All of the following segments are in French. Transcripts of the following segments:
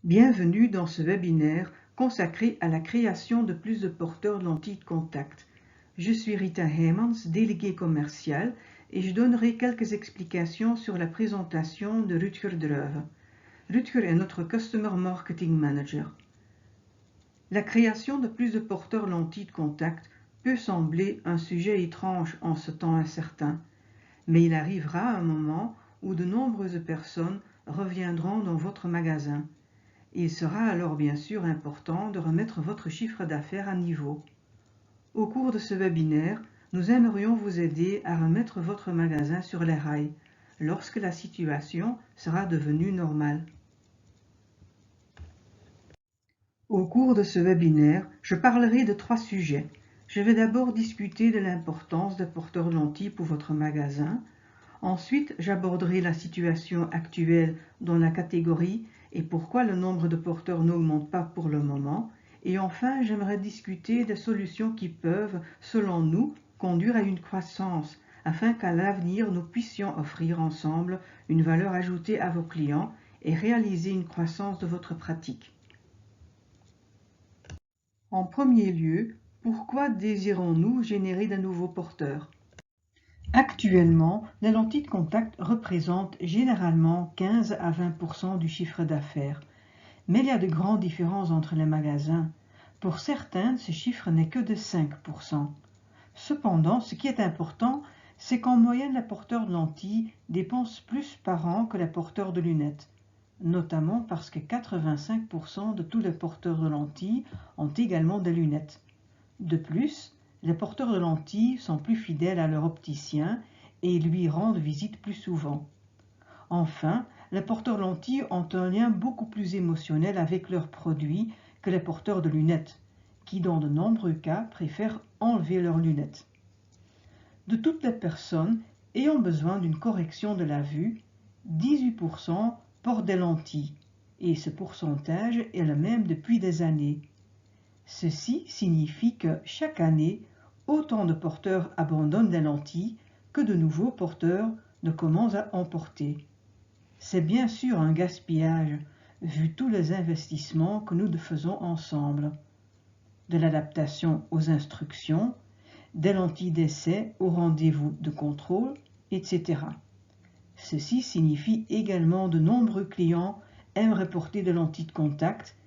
Bienvenue dans ce webinaire consacré à la création de plus de porteurs de lentilles de contact. Je suis Rita Heijmans, déléguée commerciale, et je donnerai quelques explications sur la présentation de Rutger Dreuve. Rutger est notre Customer Marketing Manager. La création de plus de porteurs lentilles de contact peut sembler un sujet étrange en ce temps incertain, mais il arrivera un moment où de nombreuses personnes reviendront dans votre magasin. Il sera alors bien sûr important de remettre votre chiffre d'affaires à niveau. Au cours de ce webinaire, nous aimerions vous aider à remettre votre magasin sur les rails lorsque la situation sera devenue normale. Au cours de ce webinaire, je parlerai de 3 sujets. Je vais d'abord discuter de l'importance des porteurs de lentilles pour votre magasin. Ensuite, j'aborderai la situation actuelle dans la catégorie et pourquoi le nombre de porteurs n'augmente pas pour le moment. Et enfin, j'aimerais discuter des solutions qui peuvent, selon nous, conduire à une croissance, afin qu'à l'avenir nous puissions offrir ensemble une valeur ajoutée à vos clients et réaliser une croissance de votre pratique. En premier lieu, pourquoi désirons-nous générer de nouveaux porteurs ? Actuellement, les lentilles de contact représentent généralement 15 à 20% du chiffre d'affaires. Mais il y a de grandes différences entre les magasins. Pour certains, ce chiffre n'est que de 5%. Cependant, ce qui est important, c'est qu'en moyenne, les porteurs de lentilles dépensent plus par an que les porteurs de lunettes, notamment parce que 85% de tous les porteurs de lentilles ont également des lunettes. De plus, les porteurs de lentilles sont plus fidèles à leur opticien et lui rendent visite plus souvent. Enfin, les porteurs de lentilles ont un lien beaucoup plus émotionnel avec leurs produits que les porteurs de lunettes, qui dans de nombreux cas préfèrent enlever leurs lunettes. De toutes les personnes ayant besoin d'une correction de la vue, 18% portent des lentilles, et ce pourcentage est le même depuis des années. Ceci signifie que chaque année, autant de porteurs abandonnent les lentilles que de nouveaux porteurs ne commencent à en porter. C'est bien sûr un gaspillage, vu tous les investissements que nous faisons ensemble. De l'adaptation aux instructions, des lentilles d'essai au rendez-vous de contrôle, etc. Ceci signifie également de nombreux clients aimeraient porter des lentilles de contact,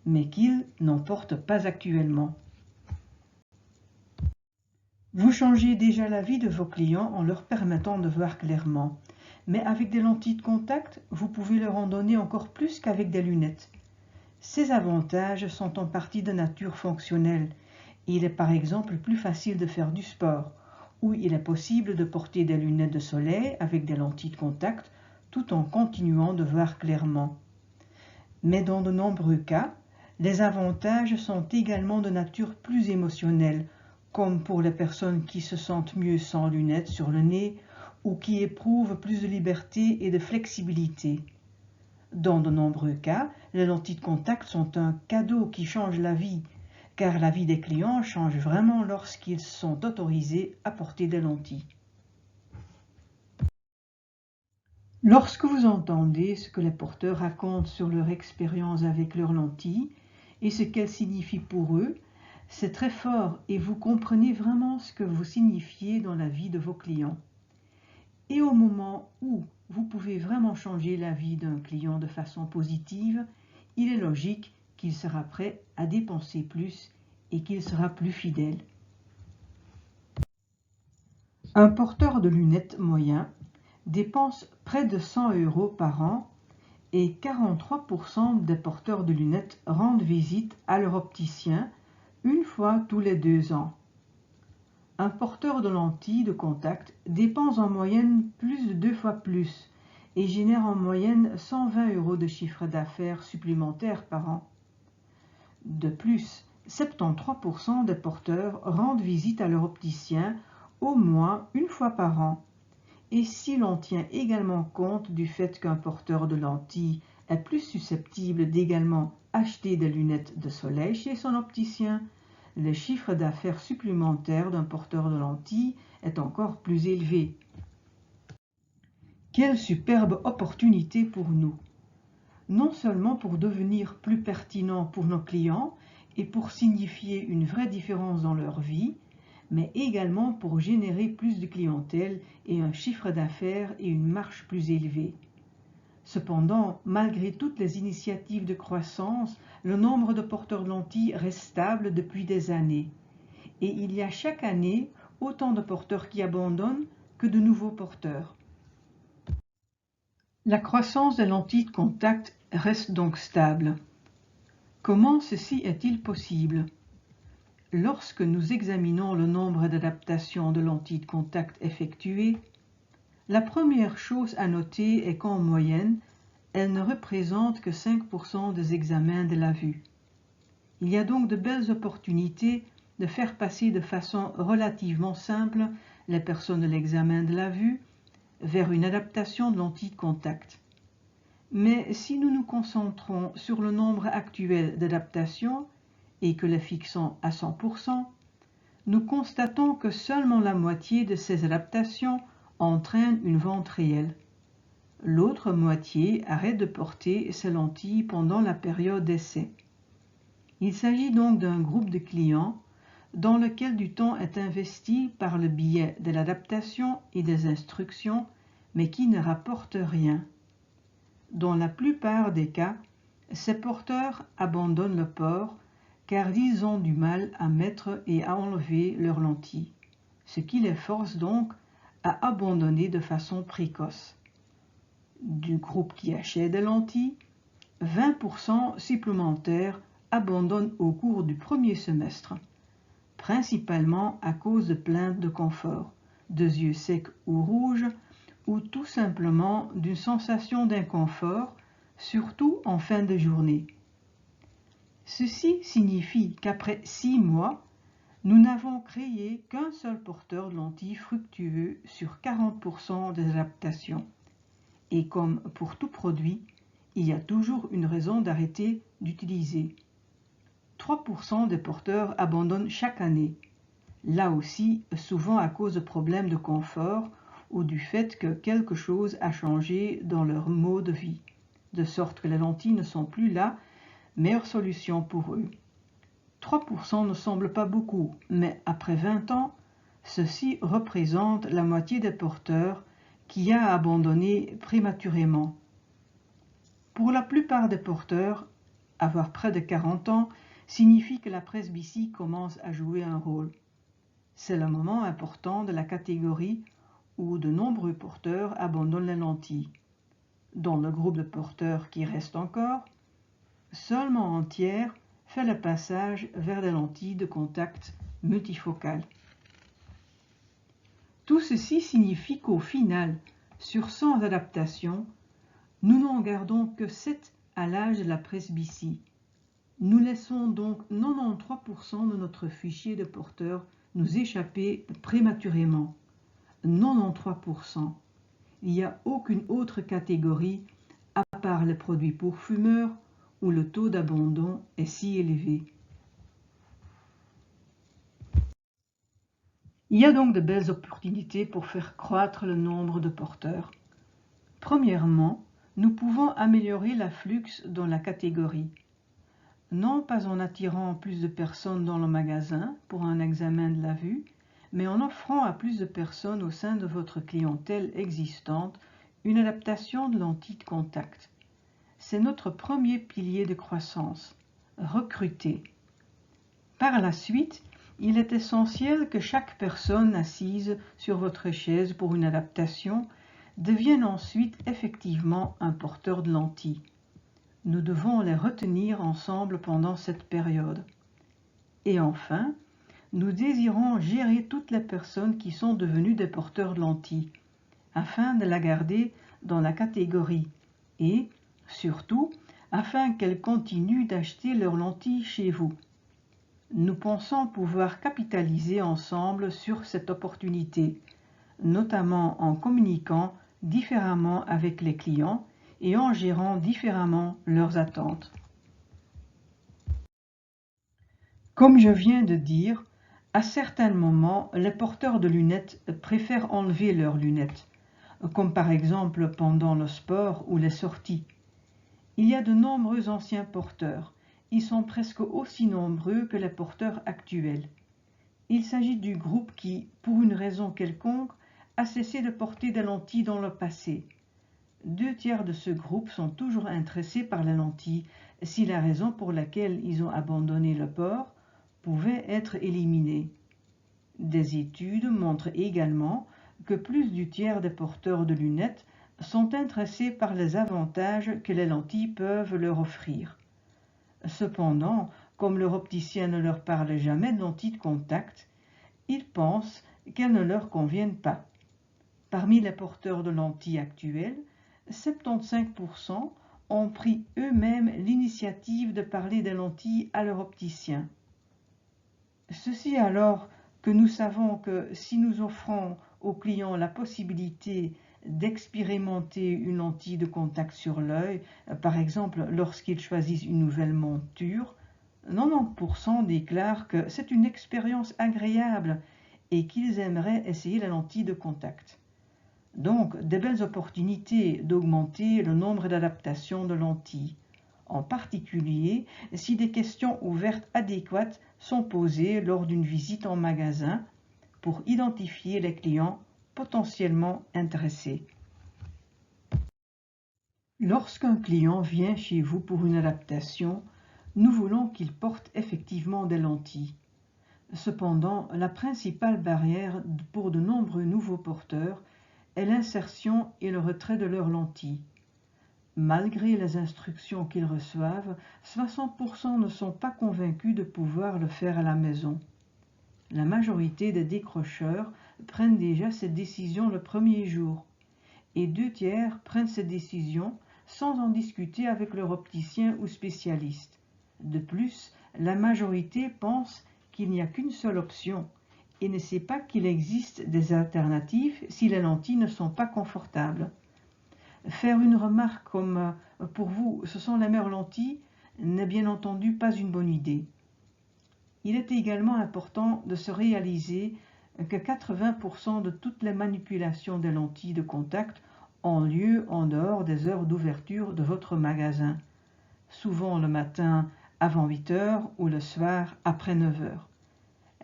mais qu'ils n'en portent pas actuellement. Vous changez déjà la vie de vos clients en leur permettant de voir clairement. Mais avec des lentilles de contact, vous pouvez leur en donner encore plus qu'avec des lunettes. Ces avantages sont en partie de nature fonctionnelle. Il est par exemple plus facile de faire du sport, ou il est possible de porter des lunettes de soleil avec des lentilles de contact tout en continuant de voir clairement. Mais dans de nombreux cas, les avantages sont également de nature plus émotionnelle, comme pour les personnes qui se sentent mieux sans lunettes sur le nez ou qui éprouvent plus de liberté et de flexibilité. Dans de nombreux cas, les lentilles de contact sont un cadeau qui change la vie, car la vie des clients change vraiment lorsqu'ils sont autorisés à porter des lentilles. Lorsque vous entendez ce que les porteurs racontent sur leur expérience avec leurs lentilles et ce qu'elles signifient pour eux, c'est très fort et vous comprenez vraiment ce que vous signifiez dans la vie de vos clients. Et au moment où vous pouvez vraiment changer la vie d'un client de façon positive, il est logique qu'il sera prêt à dépenser plus et qu'il sera plus fidèle. Un porteur de lunettes moyen dépense près de 100 € par an et 43% des porteurs de lunettes rendent visite à leur opticien une fois tous les 2 ans. Un porteur de lentilles de contact dépense en moyenne plus de 2 fois plus et génère en moyenne 120 € de chiffre d'affaires supplémentaire par an. De plus, 73% des porteurs rendent visite à leur opticien au moins une fois par an. Et si l'on tient également compte du fait qu'un porteur de lentilles est plus susceptible d'également acheter des lunettes de soleil chez son opticien, le chiffre d'affaires supplémentaire d'un porteur de lentilles est encore plus élevé. Quelle superbe opportunité pour nous! non seulement pour devenir plus pertinent pour nos clients et pour signifier une vraie différence dans leur vie, mais également pour générer plus de clientèle et un chiffre d'affaires et une marge plus élevée. Cependant, malgré toutes les initiatives de croissance, le nombre de porteurs de lentilles reste stable depuis des années. Et il y a chaque année autant de porteurs qui abandonnent que de nouveaux porteurs. La croissance des lentilles de contact reste donc stable. Comment ceci est-il possible? Lorsque nous examinons le nombre d'adaptations de lentilles de contact effectuées, la première chose à noter est qu'en moyenne, elles ne représentent que 5% des examens de la vue. Il y a donc de belles opportunités de faire passer de façon relativement simple les personnes de l'examen de la vue vers une adaptation de lentilles de contact. Mais si nous nous concentrons sur le nombre actuel d'adaptations et que les fixons à 100%, nous constatons que seulement la moitié de ces adaptations entraîne une vente réelle. L'autre moitié arrête de porter ses lentilles pendant la période d'essai. Il s'agit donc d'un groupe de clients dans lequel du temps est investi par le biais de l'adaptation et des instructions, mais qui ne rapporte rien. Dans la plupart des cas, ces porteurs abandonnent le port car ils ont du mal à mettre et à enlever leurs lentilles, ce qui les force donc à abandonner de façon précoce. Du groupe qui achète des lentilles, 20% supplémentaires abandonnent au cours du premier semestre, principalement à cause de plaintes de confort, de yeux secs ou rouges, ou tout simplement d'une sensation d'inconfort, surtout en fin de journée. Ceci signifie qu'après 6 mois, nous n'avons créé qu'un seul porteur de lentilles fructueux sur 40% des adaptations. Et comme pour tout produit, il y a toujours une raison d'arrêter d'utiliser. 3% des porteurs abandonnent chaque année, là aussi souvent à cause de problèmes de confort ou du fait que quelque chose a changé dans leur mode de vie, de sorte que les lentilles ne sont plus la meilleure solution pour eux. 3% ne semble pas beaucoup, mais après 20 ans, ceci représente la moitié des porteurs qui a abandonné prématurément. Pour la plupart des porteurs, avoir près de 40 ans signifie que la presbytie commence à jouer un rôle. C'est le moment important de la catégorie où de nombreux porteurs abandonnent les lentilles. Dans le groupe de porteurs qui reste encore, seulement un tiers fait le passage vers des lentilles de contact multifocales. Tout ceci signifie qu'au final, sur 100 adaptations, nous n'en gardons que 7 à l'âge de la presbytie. Nous laissons donc 93% de notre fichier de porteurs nous échapper prématurément. 93%. Il n'y a aucune autre catégorie, à part les produits pour fumeurs, où le taux d'abandon est si élevé. Il y a donc de belles opportunités pour faire croître le nombre de porteurs. Premièrement, nous pouvons améliorer l'afflux dans la catégorie. Non pas en attirant plus de personnes dans le magasin pour un examen de la vue, mais en offrant à plus de personnes au sein de votre clientèle existante une adaptation de lentilles de contact. C'est notre premier pilier de croissance, recruter. Par la suite, il est essentiel que chaque personne assise sur votre chaise pour une adaptation devienne ensuite effectivement un porteur de lentilles. Nous devons les retenir ensemble pendant cette période. Et enfin, nous désirons gérer toutes les personnes qui sont devenues des porteurs de lentilles, afin de la garder dans la catégorie et, surtout, afin qu'elles continuent d'acheter leurs lentilles chez vous. Nous pensons pouvoir capitaliser ensemble sur cette opportunité, notamment en communiquant différemment avec les clients et en gérant différemment leurs attentes. Comme je viens de dire, à certains moments, les porteurs de lunettes préfèrent enlever leurs lunettes, comme par exemple pendant le sport ou les sorties. Il y a de nombreux anciens porteurs. Ils sont presque aussi nombreux que les porteurs actuels. Il s'agit du groupe qui, pour une raison quelconque, a cessé de porter des lentilles dans le passé. 2/3 de ce groupe sont toujours intéressés par la lentille si la raison pour laquelle ils ont abandonné le port pouvait être éliminée. Des études montrent également que plus du tiers des porteurs de lunettes sont intéressés par les avantages que les lentilles peuvent leur offrir. Cependant, comme leur opticien ne leur parle jamais de lentilles de contact, ils pensent qu'elles ne leur conviennent pas. Parmi les porteurs de lentilles actuels, 75% ont pris eux-mêmes l'initiative de parler des lentilles à leur opticien. Ceci alors que nous savons que si nous offrons aux clients la possibilité d'expérimenter une lentille de contact sur l'œil, par exemple lorsqu'ils choisissent une nouvelle monture, 90% déclarent que c'est une expérience agréable et qu'ils aimeraient essayer la lentille de contact. Donc, de belles opportunités d'augmenter le nombre d'adaptations de lentilles, en particulier si des questions ouvertes adéquates sont posées lors d'une visite en magasin pour identifier les clients potentiellement intéressés. Lorsqu'un client vient chez vous pour une adaptation, nous voulons qu'il porte effectivement des lentilles. Cependant, la principale barrière pour de nombreux nouveaux porteurs est l'insertion et le retrait de leurs lentilles. Malgré les instructions qu'ils reçoivent, 60% ne sont pas convaincus de pouvoir le faire à la maison. La majorité des décrocheurs prennent déjà cette décision le premier jour, et 2/3 prennent cette décision sans en discuter avec leur opticien ou spécialiste. De plus, la majorité pense qu'il n'y a qu'une seule option et ne sait pas qu'il existe des alternatives si les lentilles ne sont pas confortables. Faire une remarque comme « pour vous, ce sont les meilleures lentilles » n'est bien entendu pas une bonne idée. Il est également important de se réaliser que 80% de toutes les manipulations des lentilles de contact ont lieu en dehors des heures d'ouverture de votre magasin, souvent le matin avant 8 heures ou le soir après 9 heures.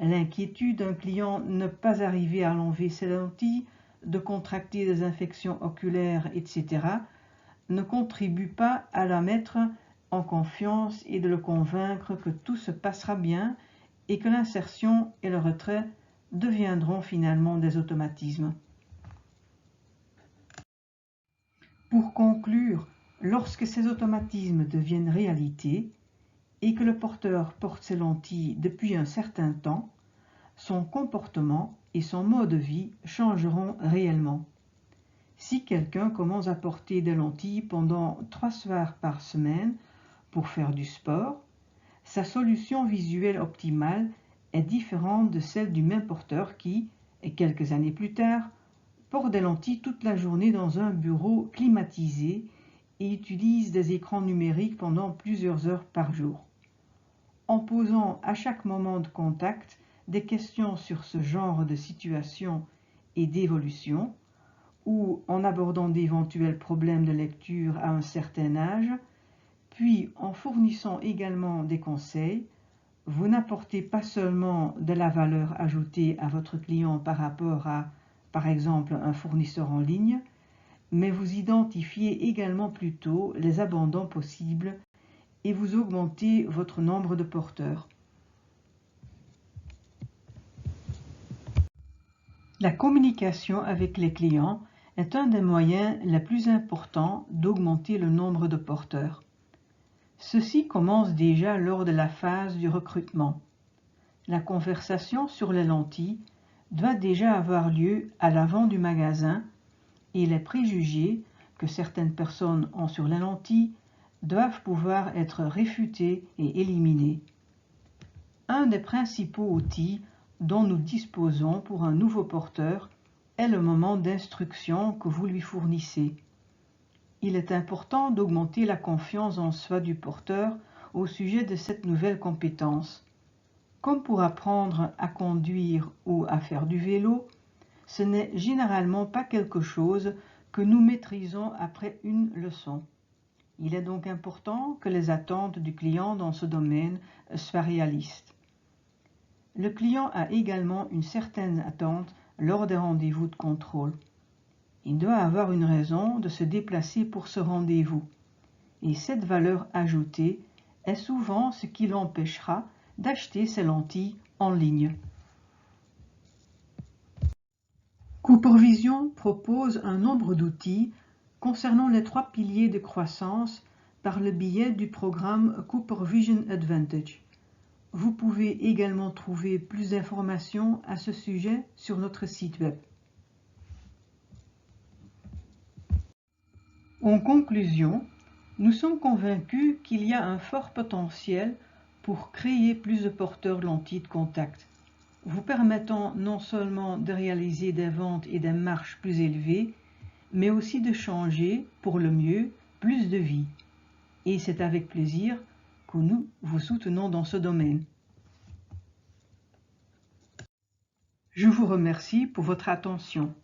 L'inquiétude d'un client de ne pas arriver à enlever ses lentilles, de contracter des infections oculaires, etc., ne contribue pas à la mettre en confiance et de le convaincre que tout se passera bien et que l'insertion et le retrait deviendront finalement des automatismes. Pour conclure, lorsque ces automatismes deviennent réalité et que le porteur porte ses lentilles depuis un certain temps, son comportement et son mode de vie changeront réellement. Si quelqu'un commence à porter des lentilles pendant 3 soirs par semaine pour faire du sport, sa solution visuelle optimale est différente de celle du même porteur qui, quelques années plus tard, porte des lentilles toute la journée dans un bureau climatisé et utilise des écrans numériques pendant plusieurs heures par jour. En posant à chaque moment de contact des questions sur ce genre de situation et d'évolution, ou en abordant d'éventuels problèmes de lecture à un certain âge, puis en fournissant également des conseils, vous n'apportez pas seulement de la valeur ajoutée à votre client par rapport à, par exemple, un fournisseur en ligne, mais vous identifiez également plutôt les abandons possibles et vous augmentez votre nombre de porteurs. La communication avec les clients est un des moyens les plus importants d'augmenter le nombre de porteurs. Ceci commence déjà lors de la phase du recrutement. La conversation sur les lentilles doit déjà avoir lieu à l'avant du magasin et les préjugés que certaines personnes ont sur les lentilles doivent pouvoir être réfutés et éliminés. Un des principaux outils dont nous disposons pour un nouveau porteur est le moment d'instruction que vous lui fournissez. Il est important d'augmenter la confiance en soi du porteur au sujet de cette nouvelle compétence. Comme pour apprendre à conduire ou à faire du vélo, ce n'est généralement pas quelque chose que nous maîtrisons après une leçon. Il est donc important que les attentes du client dans ce domaine soient réalistes. Le client a également une certaine attente lors des rendez-vous de contrôle. Il doit avoir une raison de se déplacer pour ce rendez-vous. Et cette valeur ajoutée est souvent ce qui l'empêchera d'acheter ses lentilles en ligne. CooperVision propose un nombre d'outils concernant les 3 piliers de croissance par le biais du programme CooperVision Advantage. Vous pouvez également trouver plus d'informations à ce sujet sur notre site web. En conclusion, nous sommes convaincus qu'il y a un fort potentiel pour créer plus de porteurs de lentilles de contact, vous permettant non seulement de réaliser des ventes et des marges plus élevées, mais aussi de changer, pour le mieux, plus de vies. Et c'est avec plaisir que nous vous soutenons dans ce domaine. Je vous remercie pour votre attention.